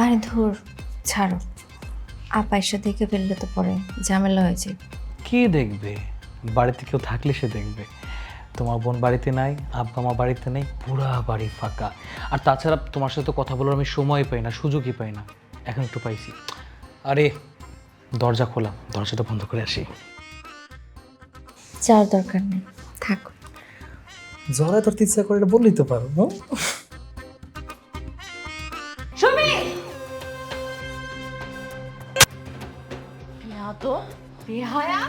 আরে ধুর, ছাড়ো। আপা এসে দেখে ফেললে তো পরে ঝামেলা হয়েছে। কে দেখবে? বাড়িতে কেউ থাকলে সে দেখবে। তোমার বোন বাড়িতে নাই, আব্বা মা বাড়িতে নেই, পুরা বাড়ি ফাঁকা। আর তাছাড়া তোমার সাথে কথা বলার আমি সময় পাই না, সুযোগই পাই না। এখন একটু পাইছি। আরে দরজা খোলা, দরজাটা বন্ধ করে আসি। যাওয়ার দরকার নেই, থাকো। জড়ায় তোর ইচ্ছা করে এটা বললেই তো পারো না? সুমি তো বেহায়া,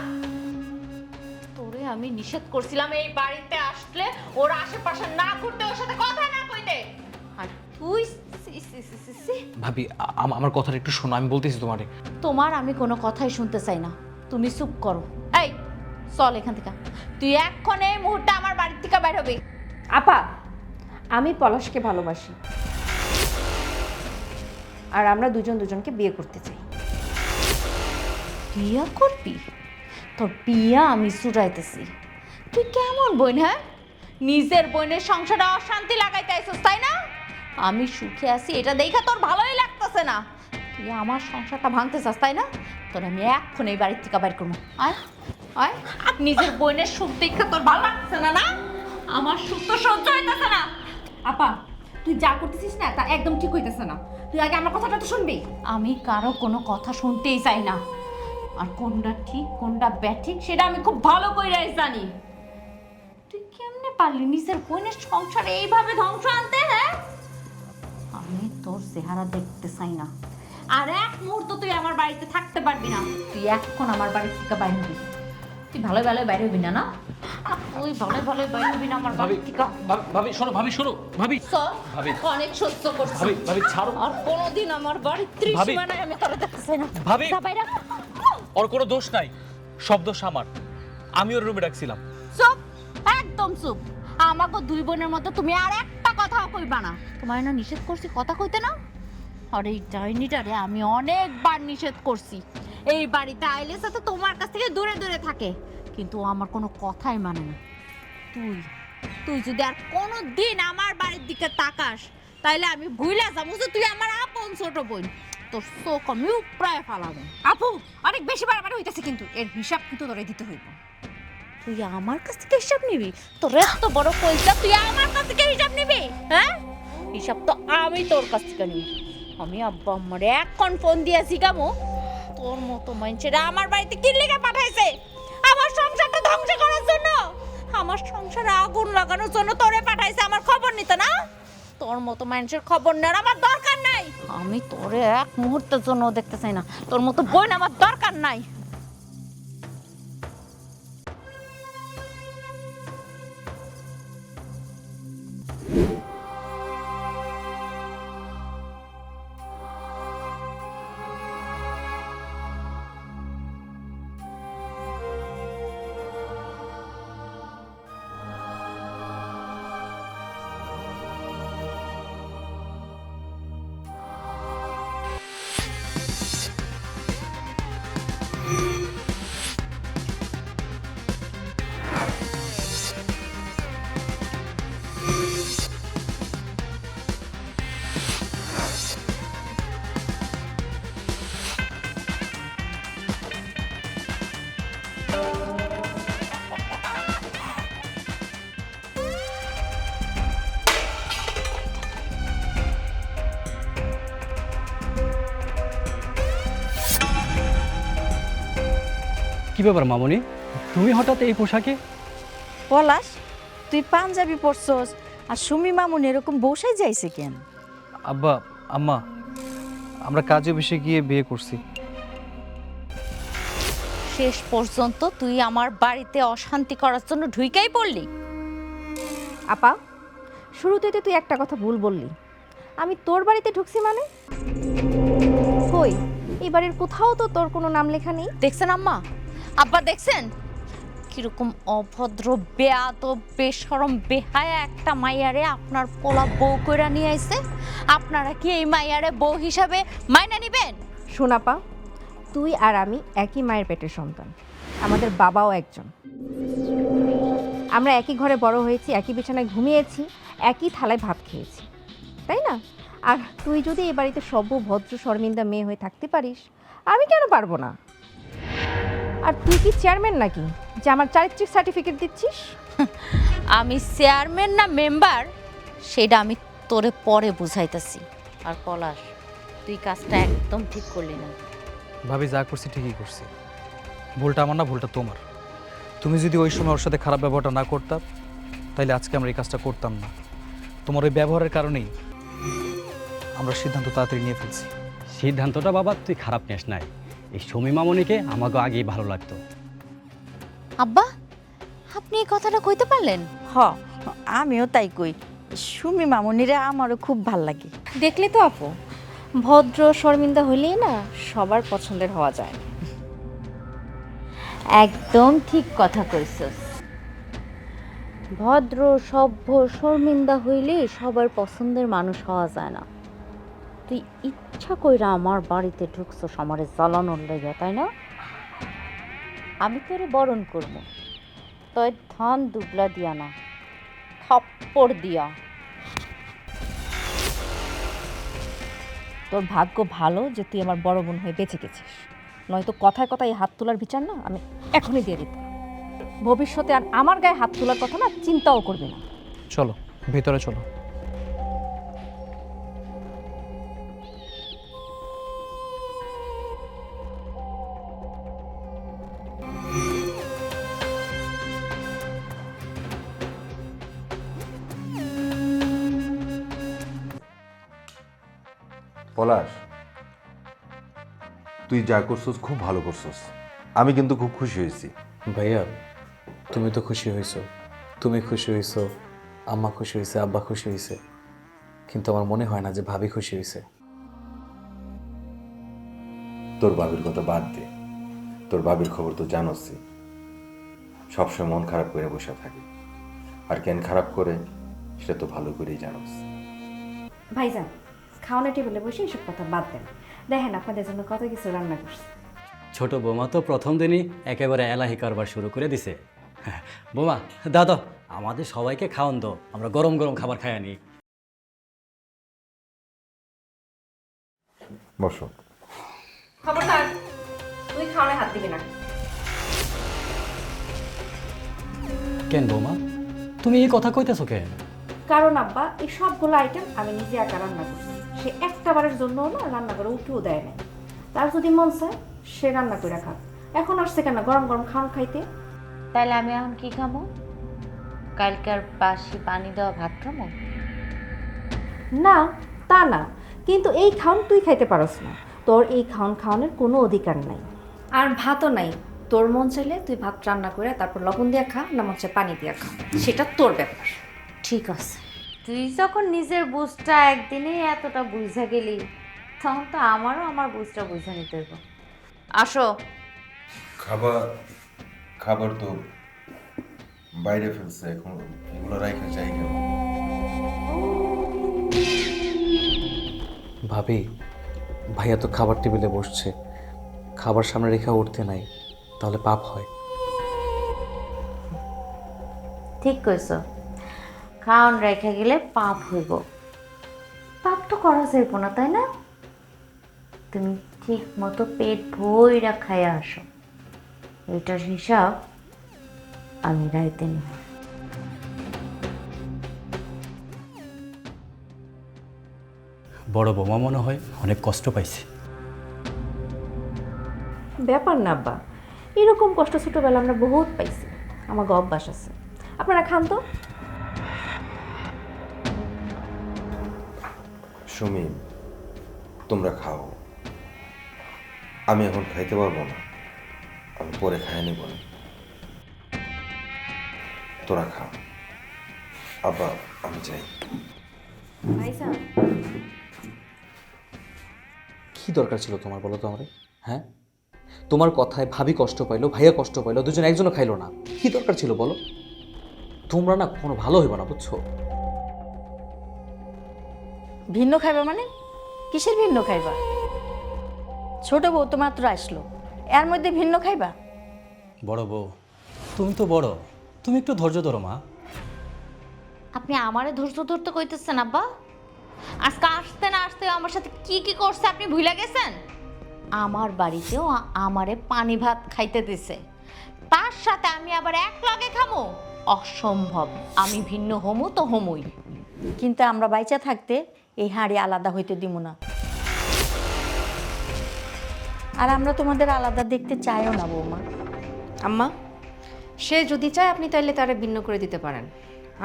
তোরে আমি নিষেধ করছিলাম এই বাড়িতে আসলে ওর আশেপাশে না ঘুরতে, ওর সাথে কথা না কইতে। আর তুই ভাবি আমার কথাটা একটু শোনো, আমি বলতেছি তোমারে। তোমার আমি কোনো কথাই শুনতে চাই না, তুমি চুপ করো। এই চল এখান থেকে, তুই এক্ষণ এই মুহূর্তে আমার বাড়ির থেকে বের হবি। আপা, আমি পলাশকে ভালোবাসি আর আমরা দুজন দুজনকে বিয়ে করতে চাই। বিয়া করবি? তোর বিয়া আমি চুরাইতেছি। তুই কেমন বোন? হ্যাঁ, নিজের বোনের সংসারে অশান্তি লাগাইতে আইছিস তাই না? আমি সুখে আছি এটা দেখা তোর ভালোই লাগতেছে না। তুই আমার সংসারটা ভাঙতে চাস তাই না? তোর আমি এখন এই বাড়ির থেকে বাইর করবো। আয় আয়, নিজের বোনের সুখ দেখা তোর ভালো লাগছে না? না, আমার সুখ তো সহ্য হইতেছে না। আপা, তুই যা করতেছিস না তা একদম ঠিক হইতেছে না। তুই আগে আমার কথাটা তো শুনবি। আমি কারো কোনো কথা শুনতেই চাই না, আর কোনটা ঠিক কোনটা ব্যাঠিক সেটা আমি খুব ভালো কইরাই জানি। তুই কেমনে পারলি নিজের বোনের সংসারে এইভাবে ধ্বংস আনতে? হ্যাঁ, আমি তোর চেহারা দেখতে চাই না, আর এক মুহূর্ত তুই আমার বাড়িতে থাকতে পারবি না। তুই এখন আমার বাড়ি থেকে বাইরে হবি। তুই ভালো ভালো বাইরে হবি না? না, তুই ভালো ভালো বাইরে হবি না আমার বাড়ি থেকে। ভাবি শোনো, ভাবি শোনো, ভাবি চল, ভাবি। অনেক সহ্য করছি। ভাবি ভাবি ছাড়ো। আর কোনোদিন আমার বাড়ির ভাবি। ত্রিসীমানায় আমি তোর দেখতে চাই না। ভাবি। যা বাইরে। ওর কোনো দোষ নাই, সব দোষ আমার। আমি ওর রুমে রাখছিলাম। চুপ, একদম চুপ। আমাকে দুই বোনের মধ্যে তুমি আর একটা কথাও কইবা না। তোমার না নিষেধ করছি কথা কইতে না? আর এই ডাইনিটারে আমি অনেকবার নিষেধ করছি এই বাড়িতে আইলে সাথে তোমার কাছ থেকে দূরে দূরে থাকে, কিন্তু ও আমার কোনো কথাই মানে না। তুই তুই যদি আর কোনো দিন আমার বাড়ির দিকে তাকাস তাইলে আমি ভুলে যাবো যে তুই আমার আপন ছোট বোন। তোর চোখ আমি প্রায় ফালাবো। আপু, অনেক বেশি বাড়াবাড়ি হইতেছে, কিন্তু এর হিসাব কিন্তু তোরে দিতে হইব। তুই আমার কাছ থেকে হিসাব নিবি? তোর এত বড় কইতা, তুই আমার কাছ থেকে হিসাব নিবি? হ্যাঁ, হিসাব তো আমি তোর কাছ থেকে নিবি। আমি আব্বা আম্মারে এখন ফোন দিয়েছি কামো, তোর মতো মানুষেরা আমার বাড়িতে কি লিখে পাঠাইছে? আমার সংসারটা ধ্বংস করার জন্য, আমার সংসারে আগুন লাগানোর জন্য তোরে পাঠাইছে আমার খবর নিতে না? তোর মতো মানুষের খবর নেওয়ার আমার দরকার নাই। আমি তোরে এক মুহূর্তের জন্য দেখতে চাই না। তোর মতো বোন আমার দরকার নাই। কি ব্যাপার মামনি, তুমি হঠাৎ এই পোশাকে? পলাশ, তুই পাঞ্জাবি পরছস আর সুমি মামুন এরকম বসাই যাইছে কেন? আব্বা আম্মা, আমরা কাজে অফিসে গিয়ে বিয়ে করছি। শেষ পর্যন্ত তুই আমার বাড়িতে অশান্তি করার জন্য ঢুইকাই পড়লি। আপা, শুরুতে তো তুই একটা কথা ভুল বললি। আমি তোর বাড়িতে ঢুকছি মানে? কই, এই বাড়ির কোথাও তো তোর কোনো নাম লেখা নেই। দেখছেন আম্মা, আব্বা দেখছেন কিরকম অভদ্র বেয়াদব বেশরম বেহায়া একটা মাইয়ারে আপনার পোলা বউ কইরা নিয়ে আইছে? আপনারা কি এই মাইয়ারে বউ হিসাবে মাইনা নিবেন? শোন আপা, তুই আর আমি একই মায়ের পেটের সন্তান, আমাদের বাবাও একজন। আমরা একই ঘরে বড় হয়েছি, একই বিছানায় ঘুমিয়েছি, একই থালায় ভাত খেয়েছি, তাই না? আর তুই যদি এই বাড়িতে সভ্য ভদ্র শর্মিন্দা মেয়ে হয়ে থাকতে পারিস, আমি কেন পারবো না? আর তুই কি চেয়ারম্যান নাকি যে আমার চারিত্রিক সার্টিফিকেট দিচ্ছিস? আমি চেয়ারম্যান না মেম্বার সেটা আমি তোরে পরে বুঝাইতাছি। আর পলাশ, তুই কাজটা একদম ঠিক করলি না। ভাবি যা করছি ঠিকই করছি, ভুলটা আমার না, ভুলটা তোমার। তুমি যদি ওই সময় ওর সাথে খারাপ ব্যবহারটা না করতাম তাহলে আজকে আমরা এই কাজটা করতাম না। তোমার ওই ব্যবহারের কারণেই আমরা সিদ্ধান্ত তাড়াতাড়ি নিয়ে ফেলছি। সিদ্ধান্তটা বাবা তুই খারাপ নিস নাই। এই সুমি মামনিকে আমাকে আগেই ভালো লাগতো। আব্বা, আপনি এই কথাটা কইতে পারলেন? হ, আমিও তাই কই। সুমি মামুনিরে আমারও খুব ভাল লাগে। দেখলে তো আপু, ভদ্র শর্মিন্দা হইলেই না সবার পছন্দের হওয়া যায়। একদম ঠিক কথা কইছস। ভদ্র সভ্য শর্মিন্দা হইলে সবার পছন্দের মানুষ হওয়া যায় না। তুই ইচ্ছা কইরা আমার বাড়িতে ঢুকছস আমারে জ্বালানোর লেগে, তাই না? আমি তোরে বরণ করব, তোর ধান দুবলা দিয়া না, থাপ্পড় দিয়া। তোর ভাগ্য ভালো যে তুই আমার বড় বোন হয়ে বেঁচে গেছিস, নয়তো কথায় কথায় হাত তোলার বিচার না আমি এখনই দিয়ে দিতাম। ভবিষ্যতে আর আমার গায়ে হাত তোলার কথা না চিন্তাও করবি না। চলো ভিতরে চলো। পলাশ, তুই যা করছস খুব ভালো করছস। আমি কিন্তু খুব খুশি হয়েছি। ভাইয়া তুমি তো খুশি হয়েছো, তুমি খুশি হয়েছো, আম্মা খুশি হয়েছে, আব্বা খুশি হয়েছে, কিন্তু আমার মনে হয় না যে ভাবি খুশি হয়েছে। তোর ভাবির কথা বাদ দে, তোর ভাবির খবর তো জানোসই। সবসময় মন খারাপ করে বসে থাকে, আর কেন খারাপ করে সেটা তো ভালো করেই জানোস। ভাইজান, খাওয়ানোর টেবিলে বসে এসব কথা বাদ দেন। দেখেন আপনাদের জন্য কত কিছু রান্না করছি। ছোট বৌমা তো প্রথম দিনই একেবারে এলাহি কারবার শুরু করে দিছে। বৌমা দাদা, আমাদের সবাইকে খাওয়ান দাও, আমরা গরম গরম খাবার খাই আনি। বসো। খবরদার, তুই খাওয়ানোর হাত দিবি না। কেন বৌমা, তুমি এই কথা কইতেছো কেন? কারণ আব্বা এই সবগুলো আইটেম আমি নিজে একা রান্না করছি। সে একটা বারের জন্য না রান্না করে উঠেও দেয় না। তার যদি মন চায় সে রান্না করে খাক। এখন আসছে কেন গরম গরম খাওয়ান খাইতে? তাহলে আমি এখন কি খামো? কালকার বাসি পানি দেওয়া ভাত খামো? না, তা না, কিন্তু এই খাওন তুই খাইতে পারস না। তোর এই খাওন খাওয়ানোর কোনো অধিকার নাই। আর ভাতও নাই। তোর মন চাইলে তুই ভাত রান্না করে তারপর লবণ দিয়ে খা, না মন চাই পানি দিয়ে খা, সেটা তোর ব্যাপার। ঠিক আছে, তুই যখন নিজের বুঝটা একদিনে এতটা বুঝা গেলি, তখন তো আমারও আমার বুঝটা বুঝা নিতে হবে। আসো। খাবার তো বাইরে ফেলছে, এখন এগুলো রাখা যায় কেন? ভাবি, ভাইয়া তো খাবার টেবিলে বসছে, খাবার সামনে রেখে উঠতে নাই, তাহলে পাপ হয়। ঠিক কইছ, খাওন রেখে গেলে পাপ হইব। পাপ তো করা যাইব না, তাই না? তুমি ঠিক মতো পেট ভইরা খাইয়া আসো, এটার হিসাব আমি রাইতে নিব। বড় বৌমা মনে হয় অনেক কষ্ট পাইছে। ব্যাপার না আব্বা, এরকম কষ্ট ছোটোবেলা আমরা বহুত পাইছি, আমার অভ্যাস আছে। আপনারা খান তো। সুমি, তোমরা খাও, আমি এখন খাইতে পারবো না, আমি পরে খাই নিব না। তোরা খা। আব্বা, আমি চাই। ভাইজান, কি দরকার ছিল তোমার বলো তো আমারে? হ্যাঁ, তোমার কথায় ভাবি কষ্ট পাইলো, ভাইয়া কষ্ট পাইলো, দুজন একজনও খাইলো না, কি দরকার ছিল বলো? তোমরা না কোনো ভালো হইব না, বুঝছো? ভিন্ন খাইবা মানে? কিসের ভিন্ন খাইবা? ছোট বউ তো মাত্র আসলো, এর মধ্যে ভিন্ন খাইবা? বড় বউ, তুমি তো বড়, তুমি একটু ধৈর্য ধরো মা। আপনি আমারে ধৈর্য ধরতে কইতেছেন আব্বা? আজকে আসতে না আসতে আমার সাথে কি কি করছে আপনি ভুলে গেছেন? আমার বাড়িতেও আমারে পানি ভাত খাইতে দিছে, তার সাথে আমি আবার এক লগে খামো? অসম্ভব। আমি ভিন্ন হমু তো হমুই। কিন্তু আমরা বাইচা থাকতে এই হাঁড়ি আলাদা হইতে দিব না। আর আমরা তোমাদের আলাদা দেখতে চাইও না বৌমা। আম্মা, সে যদি চায় আপনি তাইলে তারে ভিন্ন করে দিতে পারেন,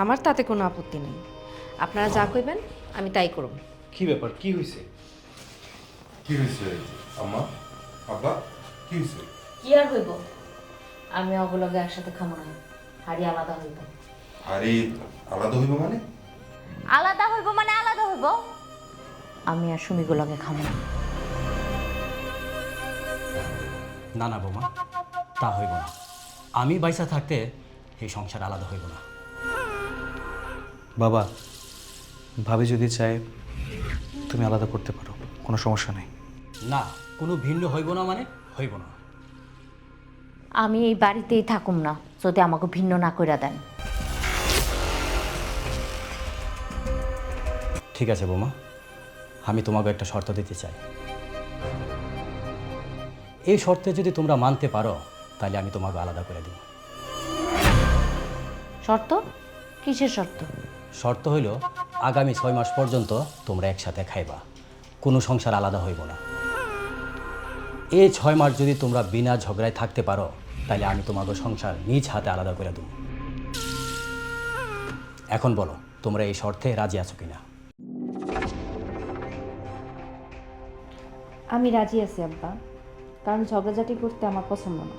আমার তাতে কোনো আপত্তি নেই। আপনারা যা কইবেন আমি তাই করব। কি ব্যাপার, কি হয়েছে? কি হয়েছে আম্মা? আব্বা, কি হয়েছে? কি আর হইব? আমি অগুলগে একসাথে খামো না, হাড়ি আলাদা হইব। আরে আলাদা হইব মানে? আলাদা হইব মানে আলাদা হইব। আমি আর সুমিগুলোকে খামো না। না না বৌমা, তা হইব না। আমি বাইসা থাকতে এই সংসার আলাদা হইব না। বাবা, ভাবি যদি চায় তুমি আলাদা করতে পারো, কোনো সমস্যা নেই। না, কোনো ভিন্ন হইব না মানে হইব না। আমি এই বাড়িতেই থাকুম না যদি আমাকে ভিন্ন না কইরা দেন। ঠিক আছে বৌমা, আমি তোমাকে একটা শর্ত দিতে চাই। এই শর্তে যদি তোমরা মানতে পারো তাহলে আমি তোমাকে আলাদা করে দিব। শর্ত? কিসের শর্ত? শর্ত হইল আগামী 6 মাস পর্যন্ত তোমরা একসাথে খাইবা, কোনো সংসার আলাদা হইব না। এই 6 মাস যদি তোমরা বিনা ঝগড়ায় থাকতে পারো তাহলে আমি তোমাকে সংসার নিজ হাতে আলাদা করে দেব। এখন বলো তোমরা এই শর্তে রাজি আছো কিনা? আমি রাজি আছি আব্বা, কারণ ঝগড়াঝাটি করতে আমার পছন্দ না।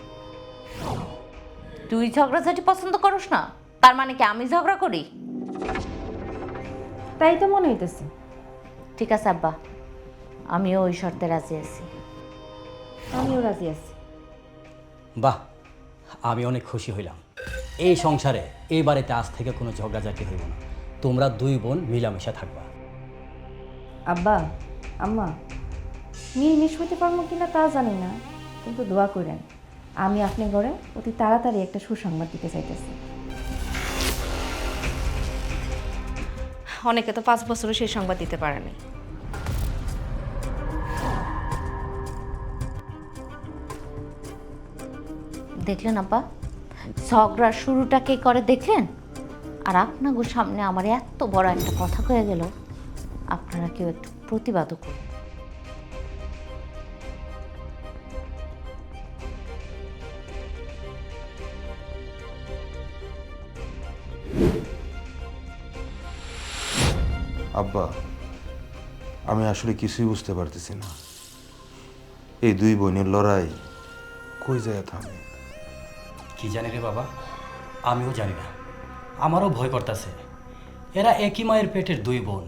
তুই ঝগড়াঝাটি পছন্দ করস না, তার মানে কি আমি ঝগড়া করি? তাই তো মনে হইতেছে। ঠিক আছে আব্বা, আমিও ওই শর্তে রাজি আছি। আমিও রাজি আছি। বাহ, আমি অনেক খুশি হইলাম। এই সংসারে এই বাড়িতে আজ থেকে কোনো ঝগড়াঝাটি হইব না। তোমরা 2 বোন মিলামিশা থাকবা। আব্বা, আম্মা, মিলমিশ হইতে পারবো কিনা তা জানি না, কিন্তু দোয়া করেন আমি আপনি ঘরে অতি তাড়াতাড়ি একটা সুসংবাদ দিতে চাইতেছি। অনেকে তো 5 বছরও সেই সংবাদ দিতে পারেনি। দেখলেন আব্বা, ঝগড়ার শুরুটা কে করে দেখলেন? আর আপনাদের সামনে আমার এত বড় একটা কথা কয়ে গেল, আপনারা কেউ একটু প্রতিবাদও করুন। আব্বা, আমি আসলে কিছুই বুঝতে পারতেছি না। এই 2 বোনের লড়াই কই যায় থামে? কি জানি রে বাবা, আমিও জানি না। আমারও ভয় করতেছে। এরা একই মায়ের পেটের 2 বোন,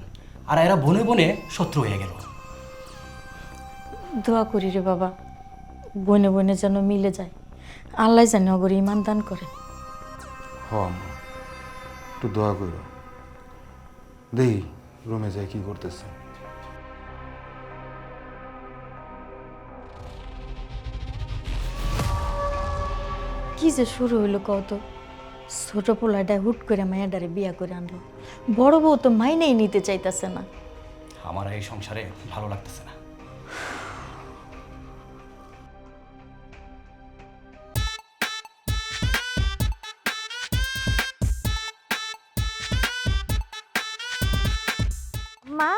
আর এরা বনে বনে শত্রু হয়ে গেল। দোয়া করি রে বাবা, বনে বনে যেন মিলে যায়। আল্লাহ যেন অগর ইমান দান করে। হ আম্মা, একটু দোয়া করো। দেখি রুমে যাই কি করতেছে। কি যে শুরু হইলো কত! ছোট পোলাটা হুট করে মায়াডারে বিয়া করে আনলো, বড় বউ তো মাইনেই নিতে চাইতেছে না। আমার এই সংসারে ভালো লাগতেছে না। মা,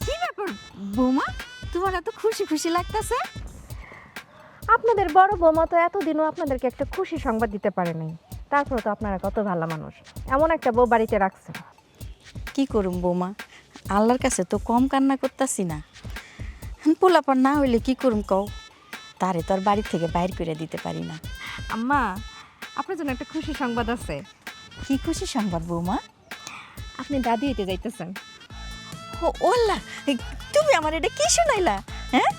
কি ব্যাপার বৌমা, তোমার এত খুশি খুশি লাগতেছে? আপনাদের বড় বৌমা তো এতদিনও আপনাদেরকে একটা খুশি সংবাদ দিতে পারে নাই, তারপরে তো আপনারা কত ভালো মানুষ, এমন একটা বউ বাড়িতে রাখছেন। কি করুম বৌমা, আল্লাহর কাছে তো কম কান্না করতেছি না। পোলাপান না হইলে কি করুম কও? তারে তো আর বাড়ি থেকে বাইর করে দিতে পারি না। আম্মা, আপনার জন্য একটা খুশি সংবাদ আছে। কি খুশি সংবাদ বৌমা? আপনি দাদি হইতে যাইতেছেন। ও ওল্লা, তুমি আমার এটা কি শোনাইলা? হ্যাঁ,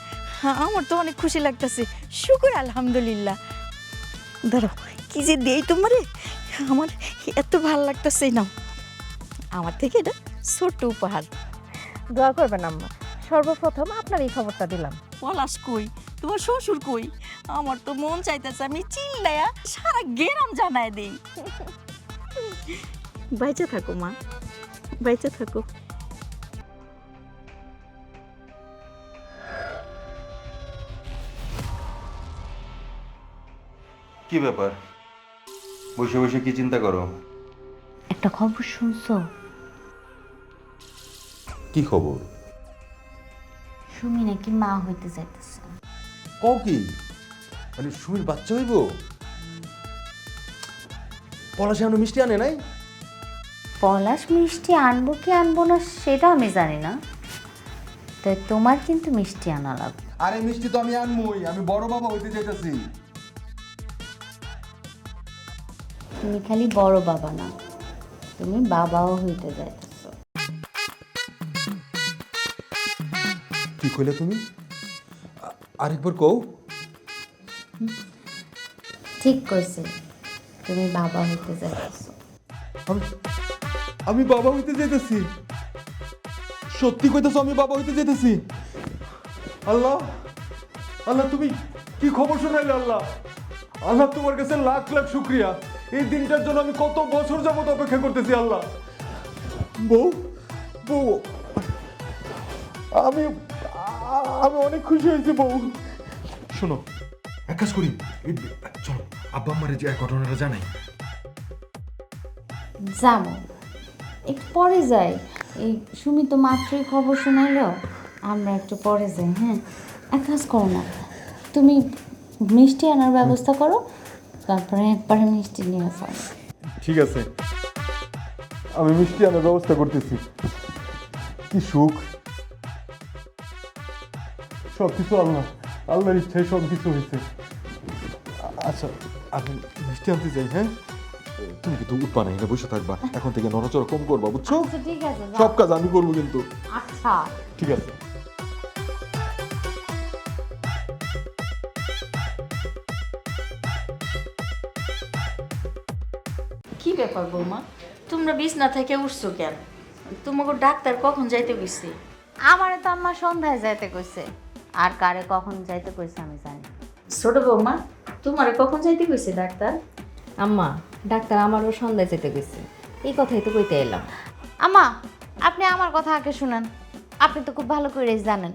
আমার তো অনেক খুশি লাগতেছে। শুকর আলহামদুলিল্লাহ। ধরো কি যে দেই তোমারে, আমার এত ভালো লাগতেছে। নাও আমার থেকে এটা ছোট্ট উপহার। দোয়া করবেন আম্মা, সর্বপ্রথম আপনার এই খবরটা দিলাম। পলাশ কই, তোমার শ্বশুর কই? আমার তো মন চাইতেছে আমি চিল্লায়া সারা গ্রাম জানায় দেই। বাইচে থাকো মা। বাইচা থাকো। কি ব্যাপার, বসে বসে কি চিন্তা করো? একটা খবর শুনছো? কি খবর? সুমি নাকি মা হইতে যাইতেছে। কও কি? মানে সুমির বাচ্চা হইব? পলাশে এখনো মিষ্টি আনে নাই? পলাশ মিষ্টি আনবো কি আনবো না সেটা আমি জানি না, তাই তোমার কিন্তু মিষ্টি আনা লাগবে। আরে মিষ্টি তো আমি আনমই, আমি বড় বাবা হইতে চাইতেছি। তুমি খালি বড় বাবা না, তুমি বাবাও হইতে যাইতেছো। কি কইলে তুমি? আরেকবার কও। ঠিক কইছে, তুমি বাবা হইতে যাইতেছো। আমি বাবা হইতে যাইতেছি? সত্যি কইতেছো আমি বাবা হইতে যাইতেছি? আল্লাহ, আল্লাহ তুমি কি খবর শোনাইলে? আল্লাহ, আল্লাহ তোমার কাছে লাখ লাখ শুকরিয়া। এই দিনটার জন্য আমি কত বছর যাবত অপেক্ষা করতেছি। আল্লাহ, বউ বউ আমি আমি অনেক খুশি হয়েছি বউ। শোনো, এক কাজ করি, চলো আব্বা আম্মারে যে ঘটনাটা জানাই। যাবো, একটু পরে যাই। এই সুমি তো মাত্রই খবর শোনাইলো, আমরা একটু পরে যাই। হ্যাঁ, এক কাজ করো না, তুমি মিষ্টি আনার ব্যবস্থা করো, তারপরে একবারে মিষ্টি নিয়ে যাও। ঠিক আছে, আমি মিষ্টি আনার ব্যবস্থা করতেছি। কি সুখ! সব কিছু আল্লাহ, আল্লাহর ইচ্ছায় সব কিছু হয়েছে। আচ্ছা, আমি মিষ্টি আনতে যাই। হ্যাঁ, তুমি কিন্তু উৎপা নাই না, বসে থাকবা। এখন থেকে নড়াচড়া কম করবা, বুঝছো? আচ্ছা ঠিক আছে, যাও। সব কাজ আমি করবো কিন্তু। আচ্ছা ঠিক আছে। কি ব্যাপার বৌমা, তোমরা বিছনা থেকে উঠছো কেন? তোমাকে ডাক্তার কখন যাইতে কইছে? আমারে তো আম্মা সন্ধ্যায় যাইতে কইছে, আর কারে কখন যাইতে কইছে আমি জানি না। ছোট বৌমা, তোমারে কখন যাইতে কইছে ডাক্তার? আম্মা, ডাক্তার আমারও সন্ধ্যায় যেতে গেছে, এই কথাই তো কইতে এলাম। আম্মা, আপনি আমার কথা আগে শুনেন। আপনি তো খুব ভালো করেই জানেন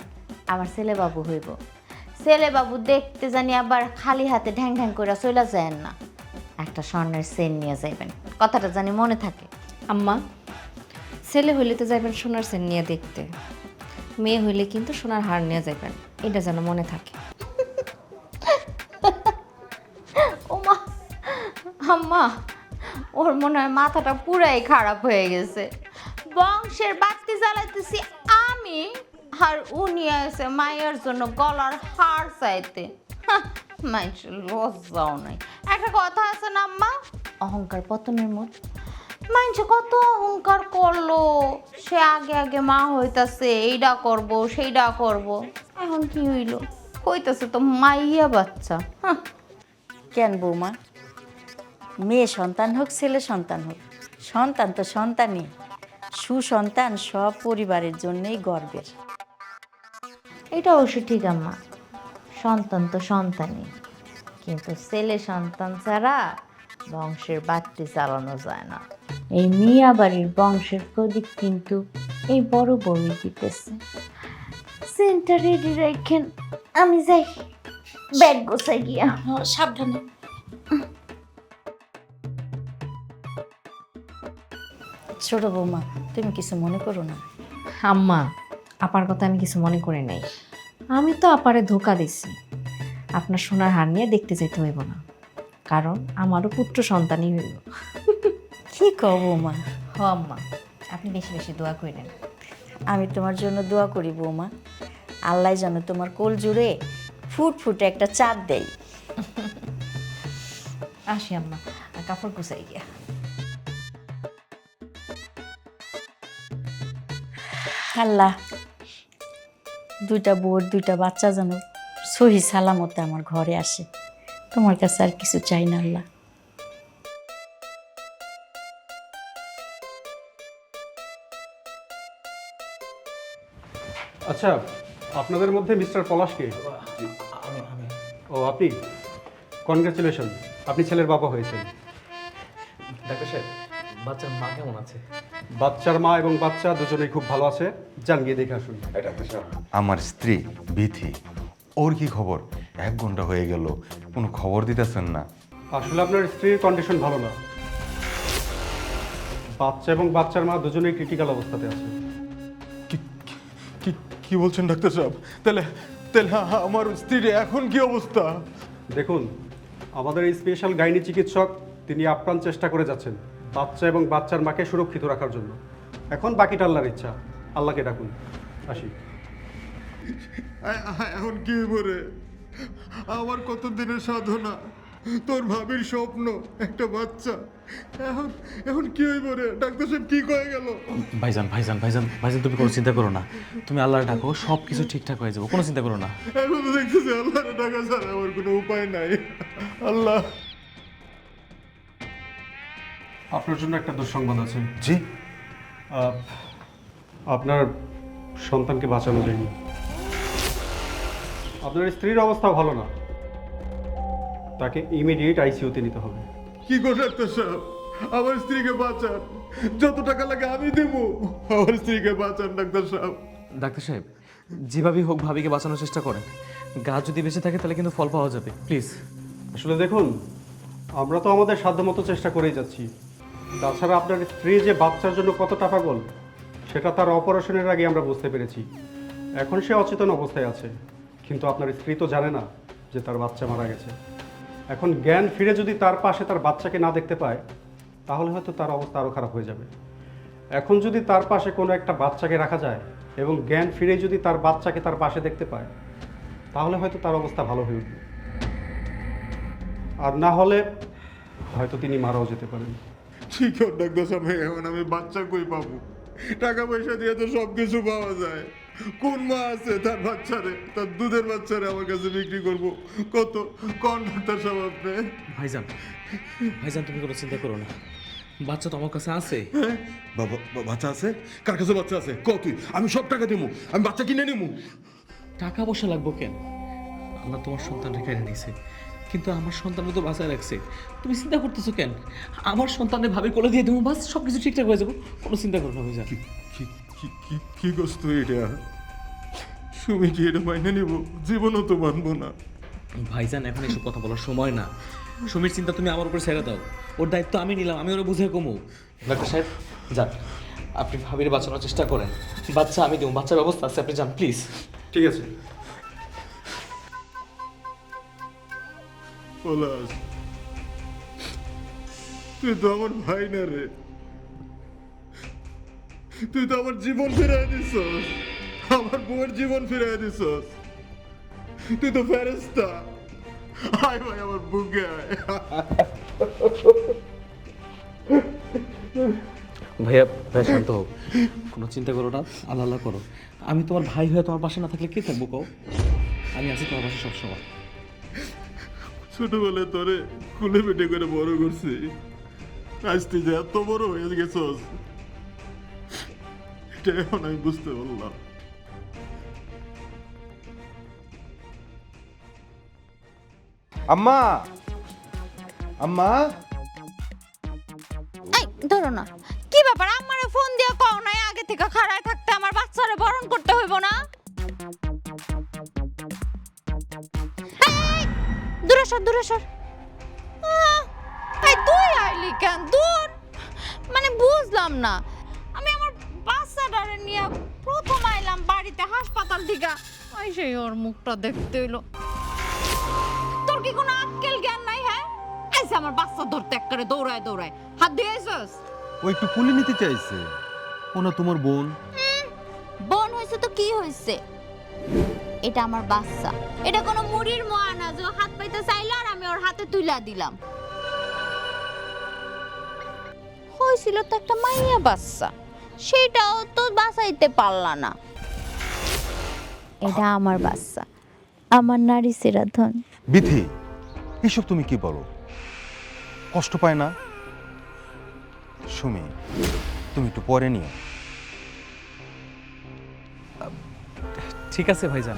আমার ছেলে বাবু হইব। ছেলে বাবু দেখতে জানি আবার খালি হাতে ঢ্যাং ঢ্যাং করে চলে যায় না, একটা স্বর্ণের চেন নিয়ে যাইবেন, কথাটা জানি মনে থাকে। আম্মা, ছেলে হইলে তো যাইবেন সোনার চেন নিয়ে দেখতে, মেয়ে হইলে কিন্তু সোনার হার নিয়ে যাইবেন, এটা যেন মনে থাকে। ওমা, আম্মা, ওর মনে হয় মাথাটা পুরাই খারাপ হয়ে গেছে। বংশের বাতি জ্বালাইতেছি আমি, আর উনি আছে মায়ের জন্য গলার হার চাইতে। মাইন্ডের লজ্জাও নাই। একটা কথা আছে না আম্মা, অহংকার পতনের মূল। মাইন্ডে কত অহংকার করলো, সে আগে আগে মা হইতাছে, এইটা করব সেইটা করব, এখন কি হইল? কইতাছে তো মাইয়া বাচ্চা। কেন বৌমা, মেয়ে সন্তান হোক ছেলে সন্তান হোক, সন্তান তো সন্তানই। সুসন্তান সব পরিবারের জন্যই গর্বের। এটা অবশ্য ঠিক আম্মা, সন্তান তো সন্তানই, কিন্তু ছেলে সন্তান ছাড়া বংশের বাতি চালানো যায় না। এই মিয়া বাড়ির বংশের প্রদীপ কিন্তু এই বড় বউই দিতেছে। সেন্টার রেডি রাখেন, আমি যাই ব্যাগ গোছাই গিয়া। সাবধানে। ছোট বৌমা, তুমি কিছু মনে করো না। আম্মা, আপার কথা আমি কিছু মনে করি নাই, আমি তো আপারে ধোকা দিছি। আপনার সোনার হার নিয়ে দেখতে যেতে হইব না, কারণ আমারও পুত্র সন্তানই হইব। কি কও বৌমা? হ আম্মা, আপনি বেশি বেশি দোয়া করেন। আমি তোমার জন্য দোয়া করি বৌমা, আল্লাহ যেন তোমার কোল জুড়ে ফুটফুটে একটা চাঁদ দেয়। আসি আম্মা, আর কাপড় গুছাই গিয়া। আল্লাহ, দুইটা বউর দুইটা বাচ্চা যেন সহি সালামতে আমার ঘরে আসে, তোমার কাছে আর কিছু চাই না আল্লাহ। আচ্ছা, আপনাদের মধ্যে মিস্টার পলাশকে? ও, আপনি? কনগ্রাচুলেশন, আপনি ছেলের বাবা হয়েছেন। ডাক্তার সাহেব, বাচ্চার মা কেমন আছে? বাচ্চার মা এবং বাচ্চা দুজনেই খুব ভালো আছে, যান গিয়ে দেখে আসুন। আমার স্ত্রী বিথি, ওর কি খবর? 1 ঘন্টা হয়ে গেল, কোনো খবর দিতেছেন না। আসলে আপনার স্ত্রীর কন্ডিশন ভালো না, বাচ্চা এবং বাচ্চার মা দুজনেই ক্রিটিক্যাল অবস্থাতে আছে। কি বলছেন ডাক্তার সাহেব? তাহলে তাহলে আমার স্ত্রীর এখন কি অবস্থা? দেখুন, আমাদের এই স্পেশাল গাইনি চিকিৎসক তিনি আপ্রাণ চেষ্টা করে যাচ্ছেন বাচ্চা এবং বাচ্চার মাকে সুরক্ষিত রাখার জন্য। এখন বাকিটা আল্লাহর ইচ্ছা, আল্লাহকে ডাকুন। আসি। এখন কি বলে? আমার কত দিনের সাধনা, তোর ভাবির স্বপ্ন, একটা বাচ্চা, এখন এখন কি হইব রে? ডাক্তার সাহেব কি কয়ে গেল? ভাইজান ভাইজান ভাইজান ভাইজান, তুমি কোনো চিন্তা করো না, তুমি আল্লাহর ডাকো, সব কিছু ঠিকঠাক হয়ে যাবে, কোনো চিন্তা করো না। এখন তো দেখতেছি আল্লাহর টাকা ছাড়া আমার কোনো উপায় নাই। আল্লাহ। আপনার জন্য একটা দুঃসংবাদ আছে। জি? আপনার সন্তানকে বাঁচানো যায়নি। আপনার স্ত্রীর অবস্থা ভালো না, তাকে ইমিডিয়েট আইসিইউতে নিতে হবে। কি করে ডাক্তার সাহেব? আমার স্ত্রীকে বাঁচান, যত টাকা লাগে আমি দেবো, আমার স্ত্রীকে বাঁচান ডাক্তার সাহেব। ডাক্তার সাহেব, যেভাবেই হোক ভাবিকে বাঁচানোর চেষ্টা করেন, গাছ যদি বেঁচে থাকে তাহলে কিন্তু ফল পাওয়া যাবে, প্লিজ। আসলে দেখুন, আমরা তো আমাদের সাধ্যমতো চেষ্টা করেই যাচ্ছি। তাছাড়া আপনার স্ত্রী যে বাচ্চার জন্য কতটা পাগল সেটা তার অপারেশনের আগে আমরা বুঝতে পেরেছি। এখন সে অচেতন অবস্থায় আছে, কিন্তু আপনার স্ত্রী তো জানে না যে তার বাচ্চা মারা গেছে। এখন জ্ঞান ফিরে যদি তার পাশে তার বাচ্চাকে না দেখতে পায়, তাহলে হয়তো তার অবস্থা আরও খারাপ হয়ে যাবে। এখন যদি তার পাশে কোনো একটা বাচ্চাকে রাখা যায় এবং জ্ঞান ফিরে যদি তার বাচ্চাকে তার পাশে দেখতে পায়, তাহলে হয়তো তার অবস্থা ভালো হয়ে উঠবে। আর না হলে হয়তো তিনি মারাও যেতে পারেন। ঠিক আছে ডাক্তার সাহেব, এখন আমি বাচ্চা কই পাবো? টাকা পয়সা দিয়ে তো সব কিছু পাওয়া যায়। কোন মা আছে তার বাচ্চারে, তার দুধের বাচ্চারে আমার কাছে বিক্রি করবো? কত কোন ডাক্তার সাহেব আপনি? ভাইজান ভাইজান, তুমি কোনো চিন্তা করো না, বাচ্চা তো আমার কাছে আছে। বাবা, বাচ্চা আছে? কার কাছে বাচ্চা আছে? কত? আমি সব টাকা দেবো, আমি বাচ্চা কিনে নেবো। টাকা পয়সা লাগবো কেন? আল্লাহ তোমার সন্তান রেখে নিছে, কিন্তু আমার সন্তান তো বাঁচায় রাখছে। তুমি চিন্তা করতেছো কেন? আমার সন্তানের ভাবে কোলে দিয়ে দেবো, বাস সব কিছু ঠিকঠাক হয়ে যাবো, কোনো চিন্তা করো না ভাইজান। কি কষ্ট এটা? তুমি কি এটা মাইনে নিব? জীবনও তো মানবো না। ভাইজান, এখন এসব কথা বলার সময় না। সুমির চিন্তা তুমি আমার উপর ছেড়ে দাও, ওর দায়িত্ব আমি নিলাম, আমি ওরা বুঝে কমু। ডাক্তার সাহেব যান, আপনি ভাবির বাঁচানোর চেষ্টা করেন, বাচ্চা আমি দেবো, বাচ্চার ব্যবস্থা আছে, আপনি যান প্লিজ। ঠিক আছে। পলাশ, তুই তো আমার ভাই না রে, তুই তো আমার জীবন ফিরাই দিছস, আমার বউয়ের জীবন ফিরাই দিছস। তুই তো ফেরেশতা। আয় ভাই, আমার বুকে আয়। ভাইয়া ভাই শান্ত হোক, কোনো চিন্তা করো না, আল্লাহ আল্লাহ করো। আমি তোমার ভাই হয়ে তোমার পাশে না থাকলে কে থাকবো কও? আমি আছি তোমার পাশে সবসময়। ছোটবেলায় তোরে খুলে পেটে করে বড় করছি, আজ তুই যে এত বড় হয়ে গেছস, এটা এখন আমি বুঝতে পারলাম। আম্মা, আম্মা, এই ধরো না, কি ব্যাপার? আমারে ফোন দিয়ে কও নাই আগে থেকে খাড়ায় থাকতে, আমার বাচ্চারে বরণ করতে হইব না? এই, দূরে সর দূরে সর। এই তুই আইলি কেন? দূর, মানে বুঝলাম না। আমি আমার বাচ্চাটারে নিয়ে প্রথম আইলাম বাড়িতে হাসপাতাল থেকে, ওই সেই ওর মুখটা দেখতে হইলো। তোর কি কোনো আক্কেল জ্ঞান নাই? হ্যাঁ, আইসা আমার বাচ্চা ধরতে এক করে দৌড়ায় দৌড়ায় হাত দিয়ে আইসস। ও একটু কুলি নিতে চাইছে। ও না তোমার বোন? বোন হয়েছে তো কি হয়েছে? এটা আমার বাচ্চা, এটা কোনো মুড়ির মোয়া না যে ও হাত পাইতে চাইলো আর আমি ওর হাতে তুইলা দিলাম। হয়েছিল তো একটা মাইয়া বাচ্চা, সেটাও তো বাঁচাইতে পারলা না। এটা আমার বাচ্চা, আমার নারী সেরা ধন। বিথি, এসব তুমি কি বলো? কষ্ট পায় না? সুমি, তুমি একটু পরে নিও। ঠিক আছে ভাইজান,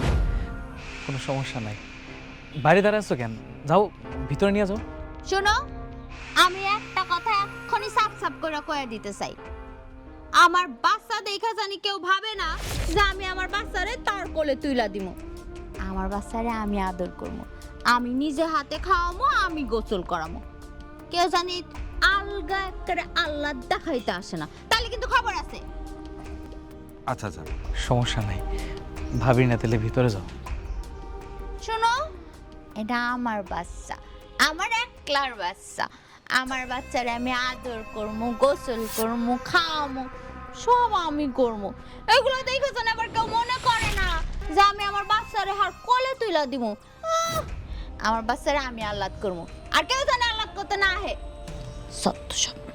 কোনো সমস্যা নাই। বাইরে দাঁড়ায় আছো কেন? যাও ভিতরে নিয়ে যাও। শোনো, আমি একটা কথা এক্ষুনি সাফ সাফ করে কয়ে দিতে চাই, আমার বাচ্চা দেখা জানি কেউ ভাবে না যে আমি আমার বাচ্চারে তার কোলে তুইলা দিব। আমার বাচ্চারে আমি আদর করবো, আমি নিজে হাতে খাওয়াবো, আমি গোসল করাবো। কেউ জানি আলগা করে আল্লাহ দেখাইতে আসে না, তাহলে কিন্তু খবর আছে। আচ্ছা আচ্ছা, সমস্যা নাই, ভাবি না তাহলে ভিতরে যাও। শোনো, এটা আমার বাচ্চা, আমার একলার বাচ্চা। আমার বাচ্চারে আমি আদর করবো, গোসল করবো, খাওয়াবো, সব আমি করবো। এগুলো দেখে যেন আবার কেউ মনে করে না যে আমি আমার বাচ্চারে হার কোলে তুইলা দিব। আমার বাচ্চারে আমি আহ্লাদ করবো, আর কেউ যেন আহ্লাদ করতে না আহে। সত্য স্বপ্ন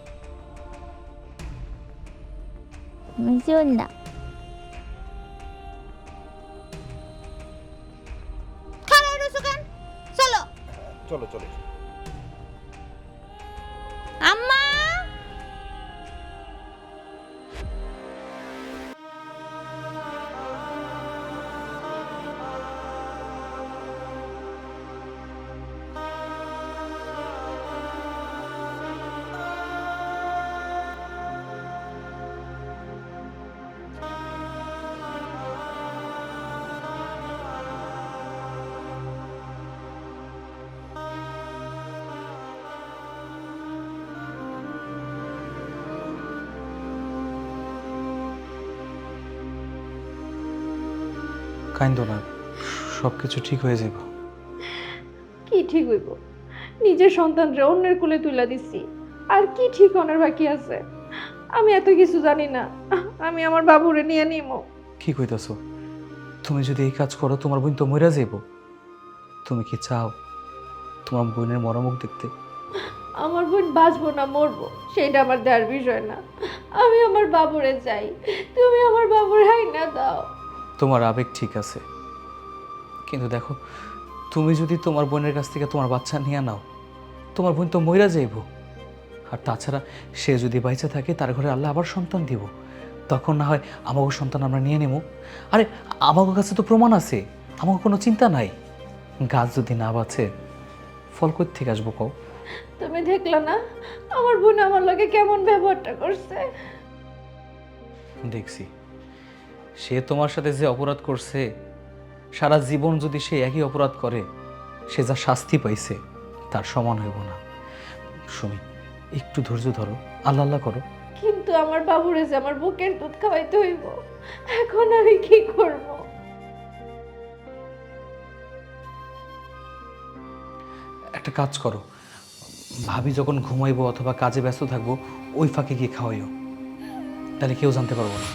বুঝুন না। খারাপ রয়েছো কেন? চলো চলো চলো। আম্মা। কাইন্দো না, সব কিছু ঠিক হয়ে যাব। কি ঠিক হইব? নিজের সন্তানরা অন্যের কোলে তুলে দিছি, আর কি ঠিক হওয়ার বাকি আছে? আমি এত কিছু জানি না, আমি আমার বাবুরে নিয়ে নিমো। কি কইতাছো? তুমি যদি এই কাজ করো তোমার বোন তো মরে যাইব। তুমি কি চাও তোমার বোনের মরমুখ দেখতে? আমার বোন বাঁচবো না মরবো সেটা আমার দেওয়ার বিষয় না, আমি আমার বাবুরে চাই। তুমি আমার বাবুর হাইনা দাও। তোমার আবেগ ঠিক আছে, কিন্তু দেখো তুমি যদি তোমার বোনের কাছ থেকে তোমার বাচ্চা নিয়ে নাও, তোমার বোন তো মইরা যাইব। আর তাছাড়া সে যদি বাইচে থাকে তার ঘরে আল্লাহ আবার সন্তান দিব, তখন না হয় আমাকে সন্তান আমরা নিয়ে নেব। আরে আমাকে কাছে তো প্রমাণ আছে, আমাকে কোনো চিন্তা নাই। গাছ যদি না বাঁচে ফল কই থেকে আসবো কও? তুমি দেখলা না আমার বোন আমার লগে কেমন ব্যবহারটা করছে? দেখছি, সে তোমার সাথে যে অপরাধ করছে, সারা জীবন যদি সে একই অপরাধ করে, সে যা শাস্তি পাইছে তার সমান হইব না। সুমি, একটু ধৈর্য ধরো, আল্লাহ আল্লাহ করো। কিন্তু আমার বাবুরে যে আমার বুকের দুধ খাওয়াইতে হইব, এখন আমি কি করব? একটা কাজ করো, ভাবি যখন ঘুমাইবো অথবা কাজে ব্যস্ত থাকবো ওই ফাঁকে গিয়ে খাওয়াইও, তাহলে কেউ জানতে পারবো না।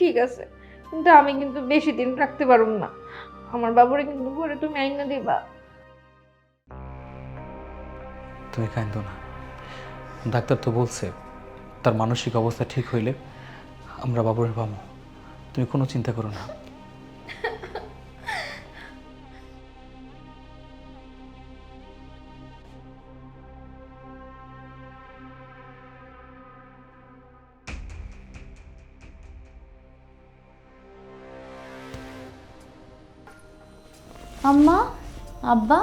ঠিক আছে, কিন্তু আমি কিন্তু বেশি দিন রাখতে পারব না। আমার বাবুরে কিন্তু পরে তুমি আইনা দিবা। তুমি কাঁদো না, ডাক্তার তো বলছে তার মানসিক অবস্থা ঠিক হইলে আমরা বাবুর পাবো। তুমি কোনো চিন্তা করো না। আম্মা, আব্বা,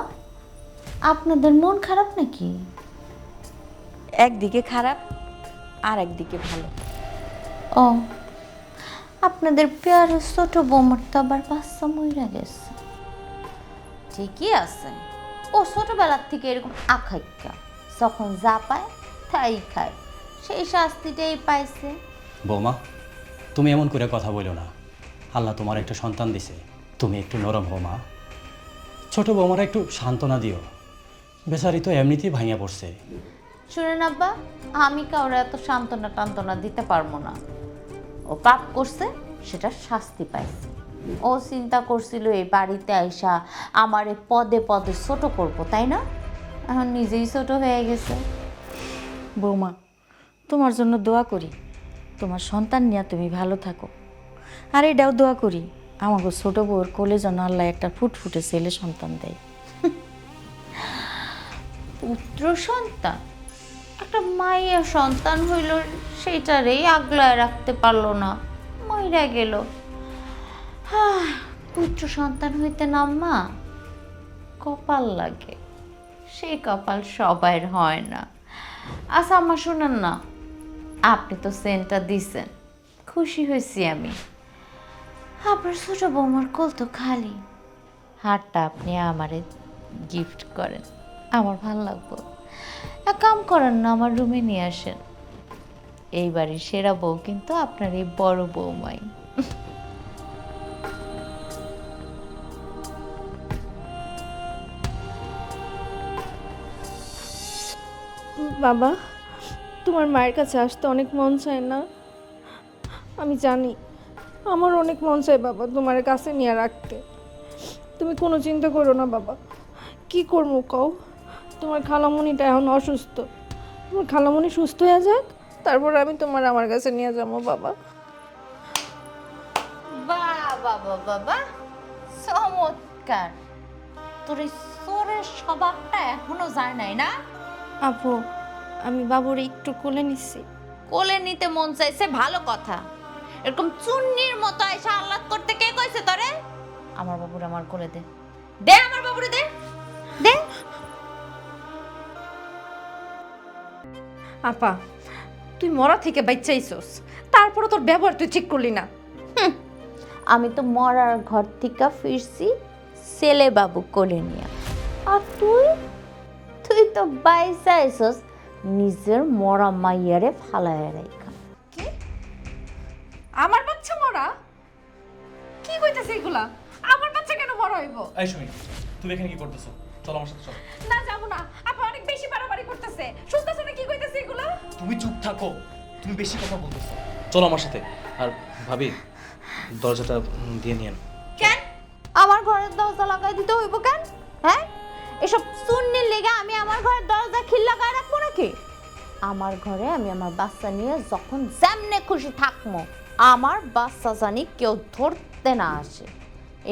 আপনাদের মন খারাপ নাকি? একদিকে খারাপ আর একদিকে ভালো। ও, আপনাদের পেয়ার ছোট বৌমার তো আবার বাচ্চা মইরা গেছে। ঠিকই আছে, ও ছোটবেলার থেকে এরকম আখাইকা, যখন যা পায় তাই খায়, সেই শাস্তিটাই পাইছে। বৌমা, তুমি এমন করে কথা বলো না। আল্লাহ তোমার একটা সন্তান দিছে, তুমি একটু নরম হও মা। ছোট বৌমারা একটু সান্ত্বনা দিও, বেচারি তো এমনিতেই ভাঙিয়া পড়ছে। শুনেন আব্বা, আমি কাউরে এত সান্ত্বনা টান্তনা দিতে পারবো না। ও পাপ করছে, সেটা শাস্তি পাইছে। ও চিন্তা করছিল এই বাড়িতে আইসা আমারে পদে পদে ছোট করবো, তাই না? এখন নিজেই ছোট হয়ে গেছে। বৌমা, তোমার জন্য দোয়া করি, তোমার সন্তান নিয়ে তুমি ভালো থাকো। আর এটাও দোয়া করি আমাকে ছোট বউর কোলে যেন আল্লাহ একটা ফুটফুটে ছেলে সন্তান দেয়। পুত্র সন্তান, একটা মাইয়া সন্তান হইল, সেইটারেই আগলায় রাখতে পারলো না, মইরা গেল। পুত্র সন্তান হইতে না মা, কপাল লাগে, সেই কপাল সবাইয়ের হয় না। আচ্ছা আম্মা শুনেন না, আপনি তো সেন্টটা দিছেন, খুশি হয়েছি আমি। আপনার ছোট বৌমার কোল তো খালি, হারটা আপনি আমারে গিফট করেন, আমার ভালো লাগবো। এক কাম করেন না, আমার রুমে নিয়ে আসেন। এই বাড়ির সেরা বউ কিন্তু আপনার এই বড় বৌমাই। বাবা, তোমার মায়ের কাছে আসতে অনেক মন চায় না? আমি জানি আমার অনেক মন চায় বাবা তোমার কাছে নিয়ে রাখতে। তুমি কোনো চিন্তা করো না বাবা। কি করবো কও? তোমার খালামণিটা এখন অসুস্থ। তোমার খালামণি সুস্থ হয়ে যাক, তারপর আমি তোমার আমার কাছে নিয়ে যাবো বাবা। বাবা বাবা, চমৎকার! তোর এই সোরের স্বভাবটা এখনো যায় নাই না? আপু, আমি বাবুর একটু কোলে নিচ্ছি। কোলে নিতে মন চাইছে, ভালো কথা। এরকম চুন্নির মতো আয়সা আহ্লাদ করতে কে কইছে তোরে? আমার বাবুরে আমার কোলে দে, দে আমার বাবুরে দে, দে। আপা, তুই মরা থেকে বাচ্চাইছস, তারপরে তোর ব্যবহার তুই ঠিক করলি না। আমি তো মরার ঘর থেকে ফিরছি ছেলে বাবু কোলে নিয়ে, আর তুই তুই তো বাইসা আইছস নিজের মরা মাইয়ারে ফালায় রাখা। আমার বাচ্চা মরা? কি কইতাছে এগুলা? আমার বাচ্চা কেন মরা হইব? এই সুমি, তুমি এখানে কি করতেছো? চলো আমার সাথে চলো। না, যাবো না। আপা অনেক বেশি বাড়াবাড়ি করতেছে। শুনতেছ না কি কইতাছে এগুলা? তুমি চুপ থাকো, তুমি বেশি কথা বলতেছো। চলো আমার সাথে। আর ভাবি, দরজাটা দিয়ে নিয়েন। কেন আমার ঘরের দরজা লাগাই দিতে হইব কেন? হ্যাঁ, এসব সুন্নির লেগে আমি আমার ঘরের দরজা খিল লাগায় রাখবো নাকি? আমার ঘরে আমি আমার বাচ্চা নিয়ে যখন যেমনে খুশি থাকবো, আমার বাচ্চা জানি কেউ ধরতে না আসে।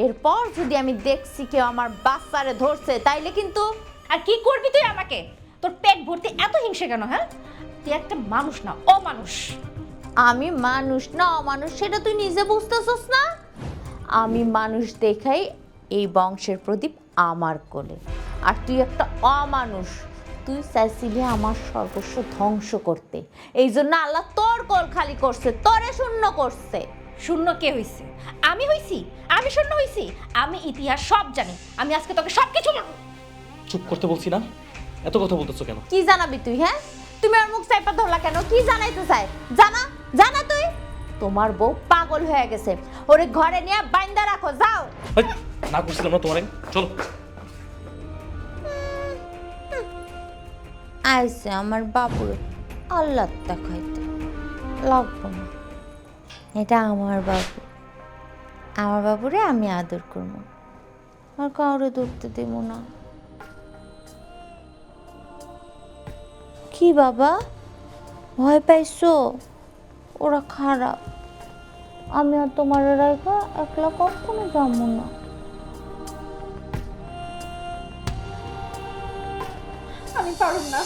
এরপর যদি আমি দেখছি কেউ আমার বাচ্চারে ধরছে, তাইলে কিন্তু। আর কি করবি তুই আমাকে? তোর পেট ভর্তি এত হিংসে কেন? হ্যাঁ, তুই একটা মানুষ না, অমানুষ। আমি মানুষ না অমানুষ সেটা তুই নিজে বুঝতেছস না? আমি মানুষ দেখাই এই বংশের প্রদীপ আমার কোলে, আর তুই একটা অমানুষ। তুই চাইছিলি আমার সর্বস্ব ধ্বংস করতে, এই জন্য আল্লাহ তোর কোল খালি করছে, তোরে শূন্য করছে। শূন্য কে হইছে? আমি হইছি? আমি শূন্য হইছি? আমি ইতিহাস সব জানি। আমি আজকে তোকে সবকিছু বলবো। চুপ করতে বলছি না? এত কথা বলতেছো কেন? কি জানাবি তুই? হ্যাঁ, তুমি আর মুখ চাইপা ধরলা কেন? কি জানাইতে চাই? জানা জানা তুই। তোমার বউ পাগল হয়ে গেছে, ওরে ঘরে নিয়ে বাইন্দা রাখো, যাও। এই, না করছিলাম না তোমারে। চলো। আইসে আমার বাবুর আল্লাহ দেখাইতে লাগবো না। এটা আমার বাবু, আমার বাবুরে আমি আদর করবো, আর কাউরে ধরতে দেব না। কি বাবা, ভয় পাইছো? ওরা খারাপ, আমি আর তোমার রাইখা একলা কখনো যাবো না। আমি পারুম না,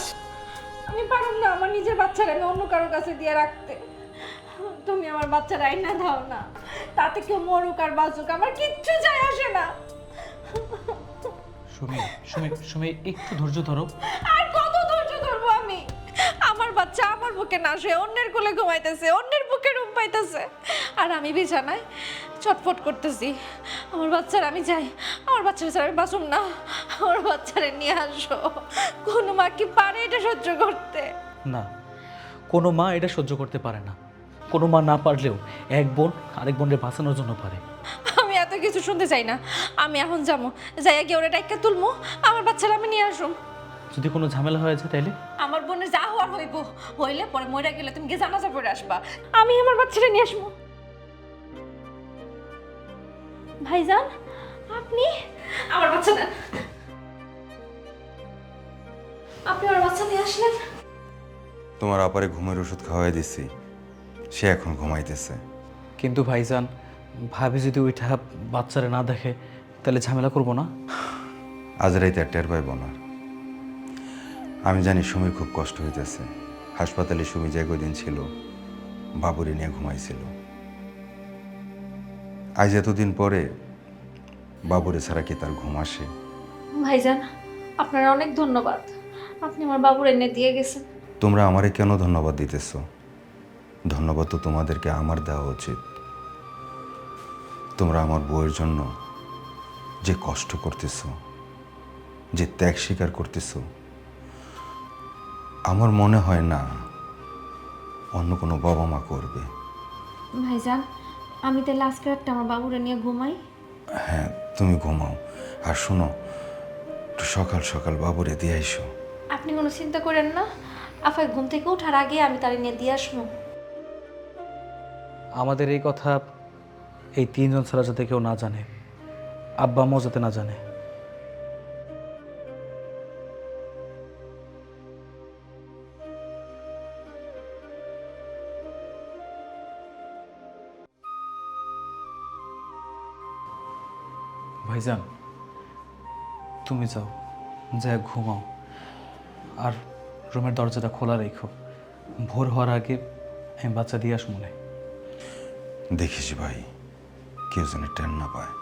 আমি পারুম না আমার নিজের বাচ্চারা আমি অন্য কারোর কাছে দিয়ে রাখতে। তুমি আমার বাচ্চারা আইনা দাও না, তাতে কেউ মরুক আর বাঁচুক আমার কিচ্ছু যায় আসে না। সুমি, সুমি, সুমি, একটু ধৈর্য ধরো। আর কত ধৈর্য ধরবো আমি? আমার বাচ্চা আমার বুকে না শুয়ে অন্যের কোলে ঘুমাইতেছে, অন্যের বুকে রুম পাইতেছে, আর আমি বিছানায় ছটফট করতেছি। আমার বাচ্চার আমি যাই, আমার বাচ্চারা ছাড়া আমি বাঁচুম না। আমার বাচ্চারে নিয়ে আসো। কোনো মা কি পারে এটা সহ্য করতে? না, কোনো মা এটা সহ্য করতে পারে না। কোনো মা না পারলেও এক বোন আরেক বোনকে বাঁচানোর জন্য পারে। আমি এত কিছু শুনতে চাই না। আমি এখন যাবো, যাইয়া গিয়ে ওরা ডাইকা তুলমু, আমার বাচ্চারা আমি নিয়ে আসুম। যদি কোনো ঝামেলা হয়ে যায় তাইলে? আমার বোনের যা হওয়ার হইব, হইলে পরে মরে গেলে তুমি গিয়ে জানাজা পড়ে আসবা, আমি আমার বাচ্চারা নিয়ে আসবো। ভাইজান, আপনি আমার বাচ্চা নেন। আপনি আমার বাচ্চা নিয়ে আসলেন? তোমার আপারে ঘুমের ওষুধ খাওয়াই দিছি, সে এখন ঘুমাইতেছে। কিন্তু ভাইজান, ভাবি যদি ওইটা বাচ্চারা না দেখে তাহলে ঝামেলা করবো না? আজ রাইতে আর টের পাইব না। আমি জানি সুমির খুব কষ্ট হইতেছে। হাসপাতালে সুমি যে কদিন ছিল বাবুরে নিয়ে ঘুমাইছিল। আজ এতদিন পরে বাবুরে ছাড়া কি তার ঘুম আসে? ভাইজান, আপনার অনেক ধন্যবাদ, আপনি আমার বাবুর এনে দিয়ে গেছেন। তোমরা আমারে কেন ধন্যবাদ দিতেছ? ধন্যবাদ তো তোমাদেরকে আমার দেওয়া উচিত। তোমরা আমার বউয়ের জন্য যে কষ্ট করতেছ, যে ত্যাগ স্বীকার করতেছ, আমার মনে হয় না অন্য কোনো বাবা মা করবে। ভাইজান, আমি তাহলে আজকে রাতটা আমার বাবুরে নিয়ে ঘুমাই। হ্যাঁ, তুমি ঘুমাও। আর শোনো, একটু সকাল সকাল বাবুরে দিয়ে আইসো। আপনি কোনো চিন্তা করেন না, আফাই ঘুম থেকে ওঠার আগে আমি তারে নিয়ে দিয়ে আসবো। আমাদের এই কথা এই 3 জন ছাড়া যাতে কেউ না জানে, আব্বা আম্মাও যাতে না জানে। ভাইজান, তুমি যাও, যা ঘুমাও, আর রুমের দরজাটা খোলা রেখো। ভোর হওয়ার আগে আমি বাচ্চা দিয়ে আসবো না। দেখিস ভাই, কেউ যেন টেন না পায়।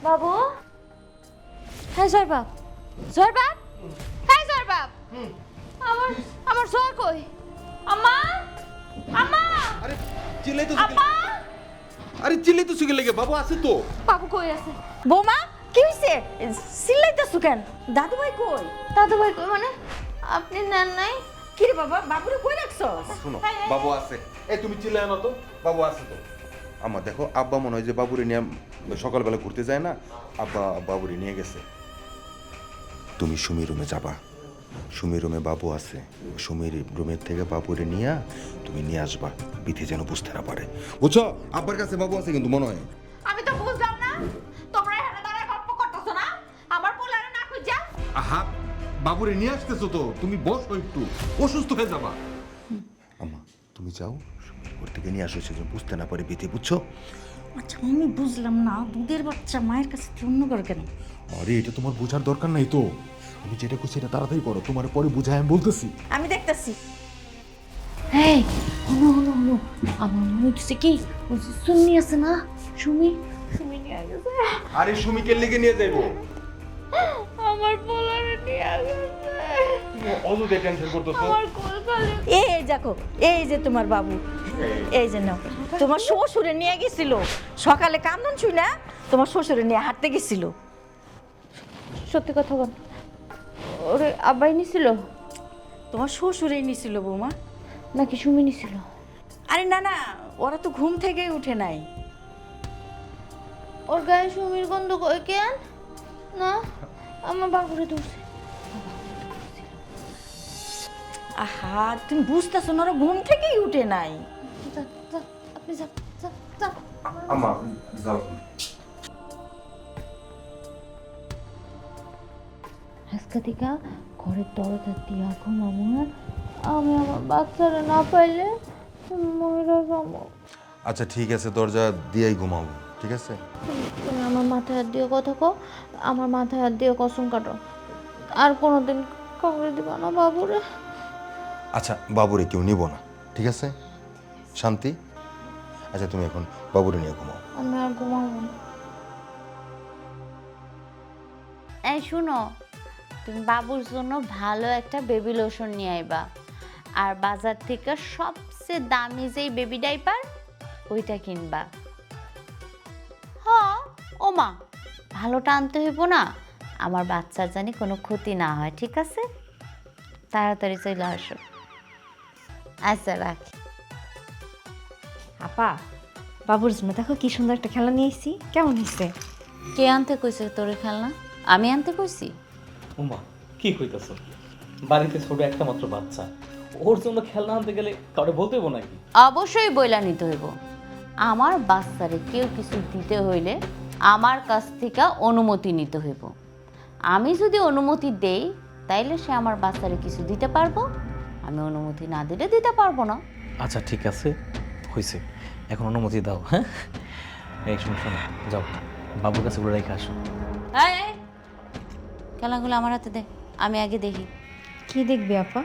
বাবু, হ্যাঁ জয়বাব, জয়বাব, হ্যাঁ জয়বাব, আমার আমার জয় কই? আম্মা, আম্মা, আরে চিল্লাই তো আম্মা, আরে চিল্লাই তো সুখে লেগে বাবু আছে তো। বাবু কই আছে? বৌমা কি হইছে? চিল্লাইতেছো কেন? দাদু ভাই কই? দাদু ভাই কই মানে? আপনি নেন নাই? কি রে বাবা, বাবুরে কই রাখছস? শোনো, বাবু আছে। এই তুমি চিল্লাই না তো, বাবু আছে তো। আমার দেখো, আব্বা মনে হয় যে বাবুরে নিয়ে সকালবেলা ঘুরতে যায় না, আব্বা বাবুরে নিয়ে গেছে। তুমি সুমির রুমে যাবা, সুমির রুমে বাবু আছে। সুমির রুমের থেকে বাবুরে নিয়ে তুমি নিয়ে আসবা, বিথি যেন বুঝতে না পারে, বুঝছো? আব্বার কাছে বাবু আছে কিন্তু মনে হয়। আমি তো বুঝলাম না, তোমরা এখানে দাঁড়ায় গল্প করতেছো না? আমার পোলারে না খুঁজা? আহা, বাবুরে নিয়ে আসতেছো তো, তুমি বসো একটু, অসুস্থ হয়ে যাবা। আম্মা তুমি যাও, ওর থেকে নিয়ে আসো, সেজন্য বুঝতে না পারে বিথি, বুঝছো? আচ্ছা আমি বুঝলাম না, দুধের বাচ্চা মায়ের কাছে অন্য করে কেন? আরে এটা তোমার বোঝার দরকার নাই তো, আমি যেটা করছি এটা তাড়াতাড়ি করো, তোমার পরে বুঝাই আমি বলতেছি। আমি দেখতাছি। এই হলো হলো হলো, আমার মনে হচ্ছে কি ওই যে সুমি আছে না, সুমি, সুমি নিয়ে গেছে। আরে সুমিকে লেগে নিয়ে যাইবো, আমার পোলারে নিয়ে গেছে। অযথা টেনশন করতেছো। আমার কোল খালি। এই দেখো, এই যে তোমার বাবু, এই যে নাও। তোমার শ্বশুরে নিয়ে গেছিল সকালে, কান্দন শুই না, তোমার শ্বশুরে নিয়ে হাঁটতে গেছিল। সত্যি কথা বল, ওরে আব্বাই নিছিল তোমার শ্বশুরেই নিছিল বৌমা। নাকি সুমি নিছিল? আরে না না, ওরা তো ঘুম থেকেই উঠে নাই। ওর গায়ে সুমির গন্ধ কই কেন? না, আমার বাবুরে ধরছে। আহা, তুমি বুঝতেছো না, ওরা ঘুম থেকেই উঠে নাই। যা, যা, আপনি যা, যা, যা। আম্মা যাও। আজকে থেকে ঘরের দরজা দিয়া ঘুমাবো না। আমি আমার বাচ্চারা না পাইলে ময়রা যাবো। আচ্ছা ঠিক আছে, দরজা দিয়েই ঘুমাবো, ঠিক আছে? তুমি আমার মাথায় হাত দিয়ে কথা কও, আমার মাথায় হাত দিয়ে কসম কাটো, আর কোনোদিন কামড়ে দিবা না বাবুরে। আচ্ছা, বাবুরে কেউ নিব না, ঠিক আছে? শান্তি। আচ্ছা তুমি এখন বাবুরে নিয়ে ঘুমাও। আমি আর ঘুমাবো না। এই শুনো, তুমি বাবুর জন্য ভালো একটা বেবি লোশন নিয়ে আইবা, আর বাজার থেকে সবচেয়ে দামি যেই বেবি ডাইপার ওইটা কিনবা। হ্যাঁ ও মা, ভালোটা আনতে হইব না, আমার বাচ্চার জানি কোনো ক্ষতি না হয়, ঠিক আছে? তাড়াতাড়ি চলে আসো। আচ্ছা রাখি। আপা, বাবুর জন্য দেখো কি সুন্দর একটা খেলা নিয়ে এসেছি, কেমন হয়েছে? কে আনতে কইছে তোরে খেলনা? আমি আনতে কইছি? উমা কি কইতাছ? বাড়িতে ছোট একটা মাত্র বাচ্চা, ওর জন্য খেলনা আনতে গেলে কাউকে বলতে হইব নাকি? অবশ্যই বইলা নিতে হইব। আমার বাচ্চারে কেউ কিছু দিতে হইলে আমার কাছ থেকে অনুমতি নিতে হইব। আমি যদি অনুমতি দেই তাইলে সে আমার বাচ্চারে কিছু দিতে পারবো, আমি অনুমতি না দিলে দিতে পারবো না। আচ্ছা ঠিক আছে, হয়েছে, এখন অনুমতি দাও। হ্যাঁ, এই শোনো শোনো, যাও বাবুর কাছে ঘুরে রেখে আসো। এই, খেলাগুলো আমার হাতে দে, আমি আগে দেখি। কি দেখবি আপা?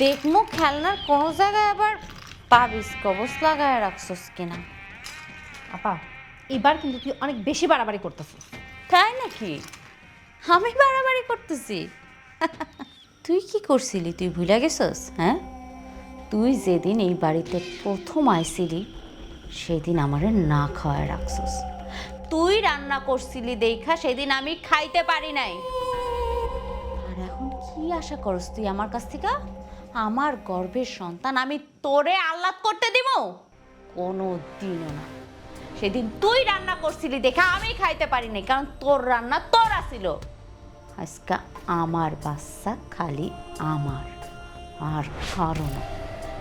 দেখমু খেলনার কোনো জায়গায় আবার পাবিস কবচ লাগায় রাখছস কিনা। আপা এবার কিন্তু তুই অনেক বেশি বাড়াবাড়ি করতেছিস। তাই নাকি? আমি বাড়াবাড়ি করতেছি? তুই কি করছিলি, তুই ভুলে গেছস? হ্যাঁ, তুই যেদিন এই বাড়িতে প্রথম আইছিলি সেদিন আমারে না খাওয়ায় রাখছস। তুই রান্না করছিলি দেখা সেদিন আমি খাইতে পারি নাই। আর এখন কি আশা করস তুই আমার কাছ থেকে? আমার গর্ভের সন্তান আমি তোরে আহ্লাদ করতে দিব? কোনো দিনও না। সেদিন তুই রান্না করছিলি দেখে আমি খাইতে পারি নাই, কারণ তোর রান্না তোর আসিল। আজকে আমার বাচ্চা খালি আমার, আর কারো না।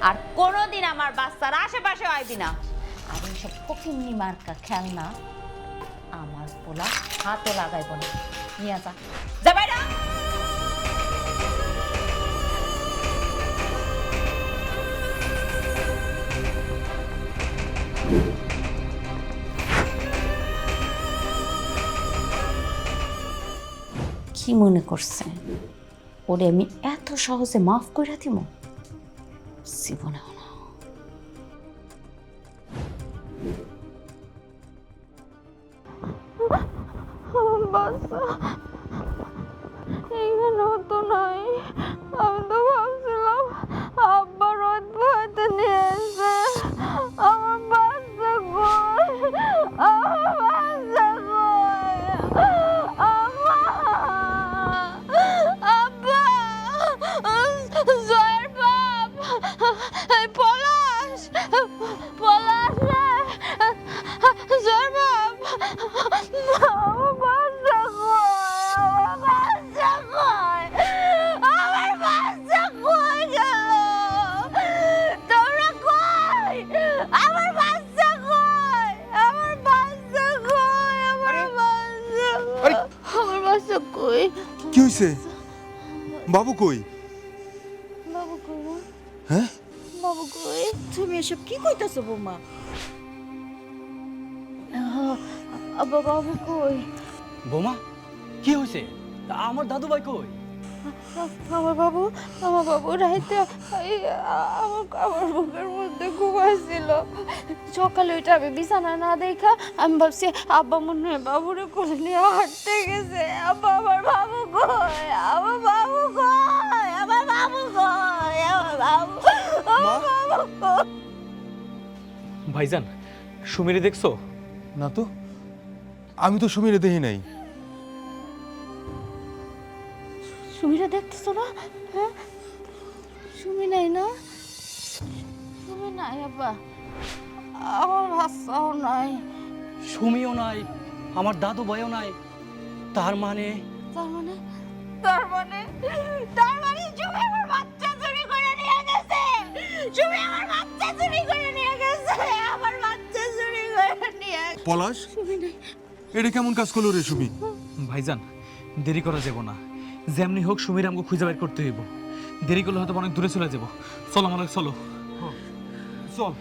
আর কোনোদিন আমার বাচ্চার আশেপাশে আইবি না। আর এইসব ফকিন্নি মার্কা খেলনা আমার পোলা হাতে লাগাইব না। নিয়ে যা, যা বাইরে। কি মনে করছে ওরে আমি এত সহজে মাফ করে দিব? জীবনেও না। বাচ্চা এইখানেও তো নাই। আমি তো ভাবছিলাম আব্বা রোদ ভয়তে নিয়ে এসে আমার বাচ্চা কই, আমার বাচ্চা কই, আব্বা, আব্বা, জয়ের বাপ, পলাশ, পলাশ রে, জয়ের বাপ, আমার বাচ্চা কই, আমার বাচ্চা কই, আমার বাচ্চা কই গেল? তোমরা কই? আমার বাচ্চা কই? আমার বাচ্চা কই? আমার বাচ্চা কই? আমার বাচ্চা কই? কি হইছে? বাবু কই? বাবু কই না? হ্যাঁ, বাবু কই? তুমি এসব কি কইতাছো বৌমা? আব্বা বাবু কই? বোমা কি হয়েছে? আমার দাদু ভাই কই? আমার বাবু রাইতে আমার বুকের মধ্যে ঘুমাইছিল। সকালে ওইটা আমি বিছানা না দেখা আমি ভাবছি আব্বা মনে হয় বাবুরে কোলে নিয়ে হাঁটতে গেছে। আব্বা আমার বাবু কই? আমার বাবু কই? আমার বাবু কই? আমার বাবু, আমার বাবু কই? ভাইজান, সুমিরে দেখছো? না তো, আমি তো সুমিরে দেখি নাই। সুমিরা দেখতেছো না? হ্যাঁ, সুমি নাই না? সুমি নাই আব্বা, আমার বাচ্চাও নাই। সুমিও নাই, আমার দাদু ভাইও নাই। তার মানে তার মানে সুমি আমার বাচ্চা চুরি করে নিয়ে গেছে। সুমি আমার বাচ্চা চুরি করে নিয়ে গেছে। আমার বাচ্চা চুরি করে নিয়ে গেছে। পলাশ, সুমি নাই। এটা কেমন কাজ করলো রে সুমি? ভাইজান, দেরি করা যাব না। যেমনি হোক সুমির আমাকে খুঁজে বের করতে হইব। দেরি করলে হয়তো অনেক দূরে চলে যাব। চলো আমার, চলো। চল।